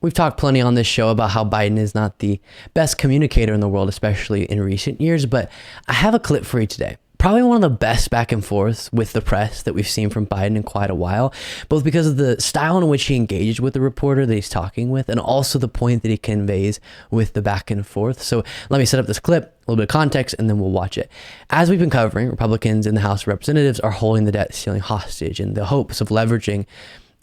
We've talked plenty on this show about how Biden is not the best communicator in the world, especially in recent years, but I have a clip for you today. Probably one of the best back and forths with the press that we've seen from Biden in quite a while, both because of the style in which he engages with the reporter that he's talking with, and also the point that he conveys with the back and forth. So let me set up this clip, a little bit of context, and then we'll watch it. As we've been covering, Republicans in the House of Representatives are holding the debt ceiling hostage in the hopes of leveraging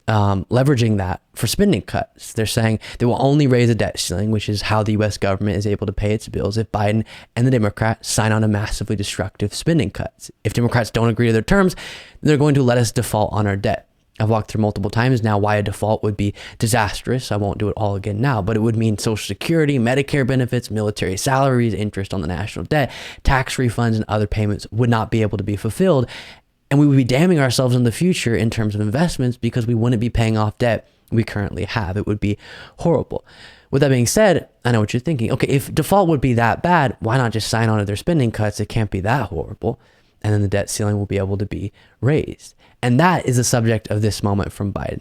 that for spending cuts. They're saying they will only raise the debt ceiling, which is how the U.S. government is able to pay its bills, if Biden and the Democrats sign on to massively destructive spending cuts. If Democrats don't agree to their terms, then they're going to let us default on our debt. I've walked through multiple times now why a default would be disastrous. I won't do it all again now, but it would mean Social Security, Medicare benefits, military salaries, interest on the national debt, tax refunds, and other payments would not be able to be fulfilled. And we would be damning ourselves in the future in terms of investments because we wouldn't be paying off debt we currently have. It would be horrible. With that being said, I know what you're thinking. Okay, if default would be that bad, why not just sign on to their spending cuts? It can't be that horrible. And then the debt ceiling will be able to be raised. And that is the subject of this moment from Biden.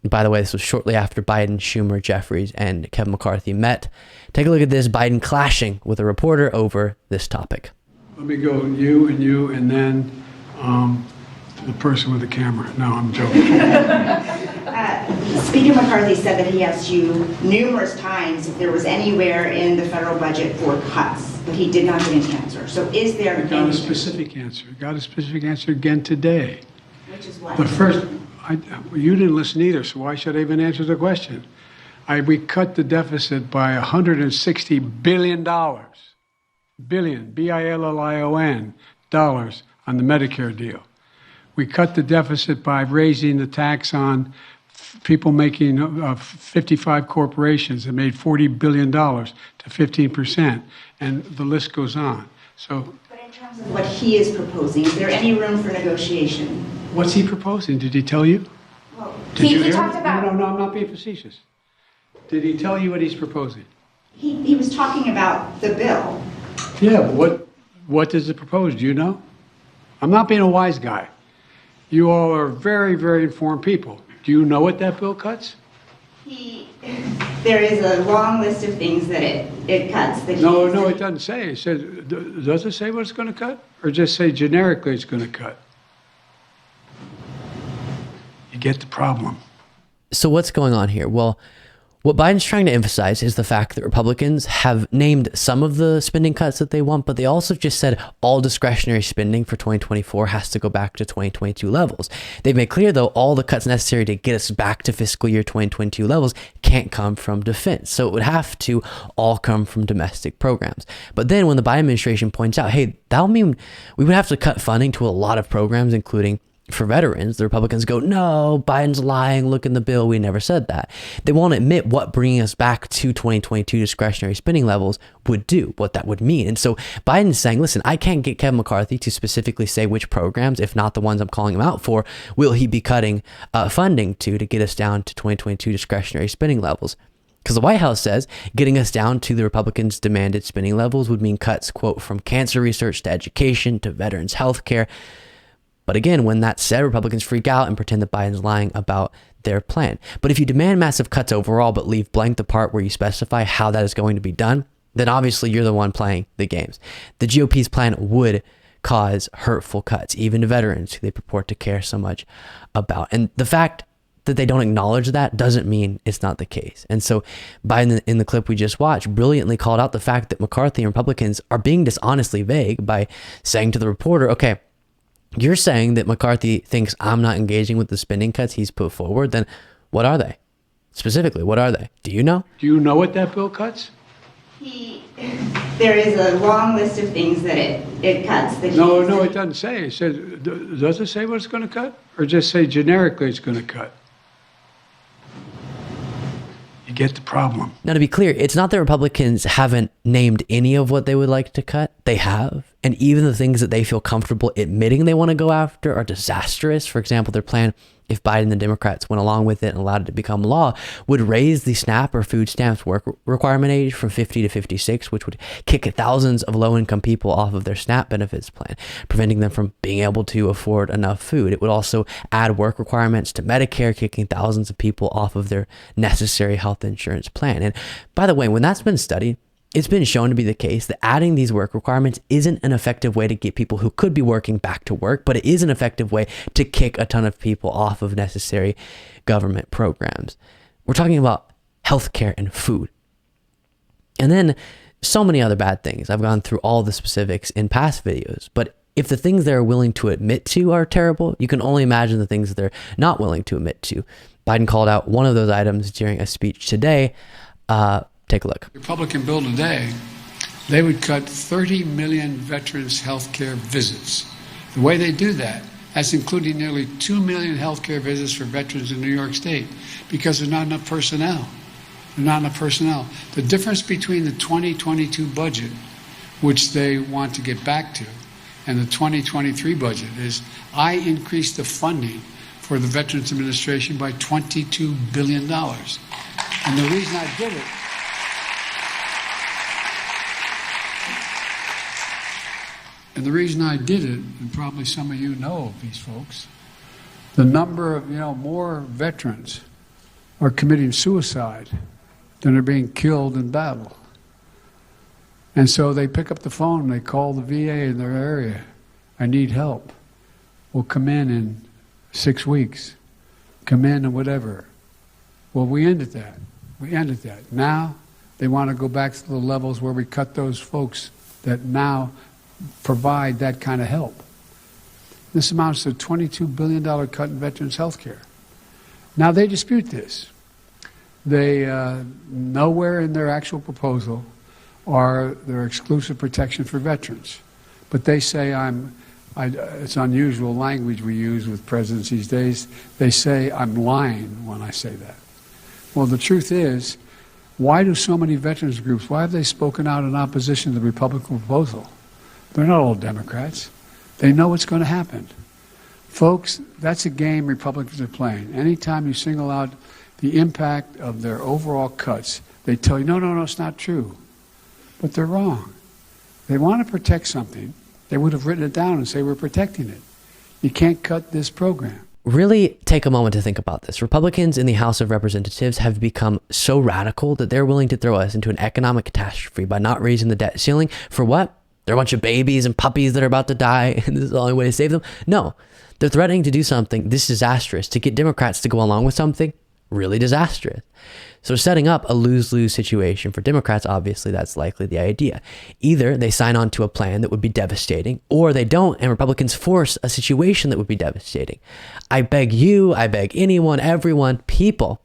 By the way, this was shortly after Biden, Schumer, Jeffries, and Kevin McCarthy met. Take a look at this, Biden clashing with a reporter over this topic. Let me go you, and then the person with the camera. No, I'm joking. Speaker McCarthy said that he asked you numerous times if there was anywhere in the federal budget for cuts, but he did not get an answer. So is there... I got a specific answer. Got a specific answer again today. Which is what? The first, you didn't listen either, so why should I even answer the question? We cut the deficit by $160 billion. Billion, B-I-L-L-I-O-N, dollars on the Medicare deal. We cut the deficit by raising the tax on people making 55 corporations that made $40 billion to 15%, and the list goes on. So, but in terms of what he is proposing, is there any room for negotiation? What's he proposing? Did he tell you? Well, Did you he hear talked me? about... No, I'm not being facetious. Did he tell you what he's proposing? He was talking about the bill. Yeah, but what does it propose? Do you know? I'm not being a wise guy. You all are very, very informed people. Do you know what that bill cuts? There is a long list of things that it cuts. That No, it doesn't say. It says, does it say what it's going to cut? Or just say generically it's going to cut? You get the problem. So what's going on here? Well, what Biden's trying to emphasize is the fact that Republicans have named some of the spending cuts that they want, but they also just said all discretionary spending for 2024 has to go back to 2022 levels. They've made clear, though, all the cuts necessary to get us back to fiscal year 2022 levels can't come from defense. So it would have to all come from domestic programs. But then when the Biden administration points out, hey, that'll mean we would have to cut funding to a lot of programs, including for veterans, the Republicans go, no, Biden's lying. Look in the bill. We never said that. They won't admit what bringing us back to 2022 discretionary spending levels would do, what that would mean. And so Biden's saying, listen, I can't get Kevin McCarthy to specifically say which programs, if not the ones I'm calling him out for, will he be cutting funding to get us down to 2022 discretionary spending levels. Because the White House says getting us down to the Republicans' demanded spending levels would mean cuts, quote, from cancer research to education to veterans' health care. But again, when that's said, Republicans freak out and pretend that Biden's lying about their plan. But if you demand massive cuts overall, but leave blank the part where you specify how that is going to be done, then obviously you're the one playing the games. The GOP's plan would cause hurtful cuts, even to veterans who they purport to care so much about. And the fact that they don't acknowledge that doesn't mean it's not the case. And so Biden, in the clip we just watched, brilliantly called out the fact that McCarthy and Republicans are being dishonestly vague by saying to the reporter, okay, you're saying that McCarthy thinks I'm not engaging with the spending cuts he's put forward, then what are they? Specifically, what are they? Do you know? Do you know what that bill cuts? There is a long list of things that it cuts. That No, it doesn't say. It says, does it say what it's going to cut? Or just say generically it's going to cut? You get the problem. Now, to be clear, it's not that Republicans haven't named any of what they would like to cut. They have. And even the things that they feel comfortable admitting they want to go after are disastrous. For example, their plan if Biden and the Democrats went along with it and allowed it to become law, would raise the SNAP or food stamps work requirement age from 50 to 56, which would kick thousands of low-income people off of their SNAP benefits plan, preventing them from being able to afford enough food. It would also add work requirements to Medicare, kicking thousands of people off of their necessary health insurance plan. And by the way, when that's been studied, it's been shown to be the case that adding these work requirements isn't an effective way to get people who could be working back to work, but it is an effective way to kick a ton of people off of necessary government programs. We're talking about healthcare and food. And then so many other bad things. I've gone through all the specifics in past videos, but if the things they're willing to admit to are terrible, you can only imagine the things that they're not willing to admit to. Biden called out one of those items during a speech today. Take a look. Republican bill today, they would cut 30 million veterans' health care visits. The way they do that, that's including nearly 2 million health care visits for veterans in New York State, because there's not enough personnel. There's not enough personnel. The difference between the 2022 budget, which they want to get back to, and the 2023 budget is I increased the funding for the Veterans Administration by $22 billion. And the reason I did it, and probably some of you know of these folks, the number of, more veterans are committing suicide than are being killed in battle. And so they pick up the phone and they call the VA in their area. I need help. We'll come in 6 weeks. Come in and whatever. Well, we ended that. Now they want to go back to the levels where we cut those folks that now provide that kind of help. This amounts to a $22 billion cut in veterans' health care. Now they dispute this. They nowhere in their actual proposal are there exclusive protection for veterans. But they say it's unusual language we use with presidents these days. They say I'm lying when I say that. Well, the truth is, why do so many veterans groups, why have they spoken out in opposition to the Republican proposal? They're not all Democrats. They know what's going to happen. Folks, that's a game Republicans are playing. Anytime you single out the impact of their overall cuts, they tell you, no, it's not true. But they're wrong. They want to protect something. They would have written it down and say, we're protecting it. You can't cut this program. Really take a moment to think about this. Republicans in the House of Representatives have become so radical that they're willing to throw us into an economic catastrophe by not raising the debt ceiling. For what? They're a bunch of babies and puppies that are about to die, and this is the only way to save them? No. They're threatening to do something this disastrous to get Democrats to go along with something really disastrous. So setting up a lose-lose situation for Democrats, obviously that's likely the idea. Either they sign on to a plan that would be devastating, or they don't, and Republicans force a situation that would be devastating. I beg you, I beg anyone, everyone, people,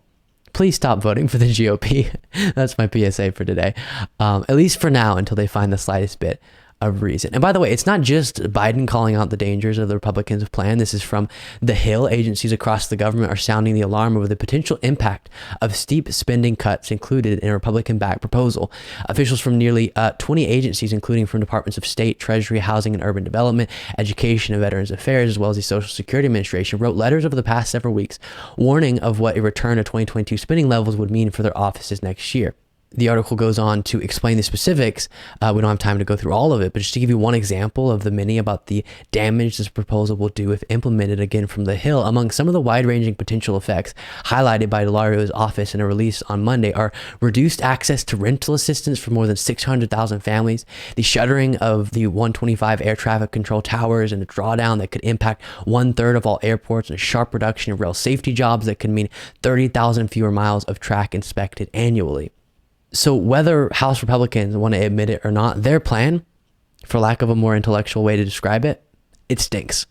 please stop voting for the GOP. That's my PSA for today. At least for now, until they find the slightest bit of reason. And by the way, it's not just Biden calling out the dangers of the Republicans' plan. This is from the Hill. Agencies across the government are sounding the alarm over the potential impact of steep spending cuts included in a Republican-backed proposal. Officials from nearly 20 agencies, including from Departments of State, Treasury, Housing and Urban Development, Education and Veterans Affairs, as well as the Social Security Administration, wrote letters over the past several weeks warning of what a return to 2022 spending levels would mean for their offices next year. The article goes on to explain the specifics. We don't have time to go through all of it, but just to give you one example of the many about the damage this proposal will do if implemented, again from the Hill. Among some of the wide-ranging potential effects highlighted by Delario's office in a release on Monday are reduced access to rental assistance for more than 600,000 families, the shuttering of the 125 air traffic control towers and a drawdown that could impact 1/3 of all airports, and a sharp reduction in rail safety jobs that could mean 30,000 fewer miles of track inspected annually. So whether House Republicans want to admit it or not, their plan, for lack of a more intellectual way to describe it, it stinks.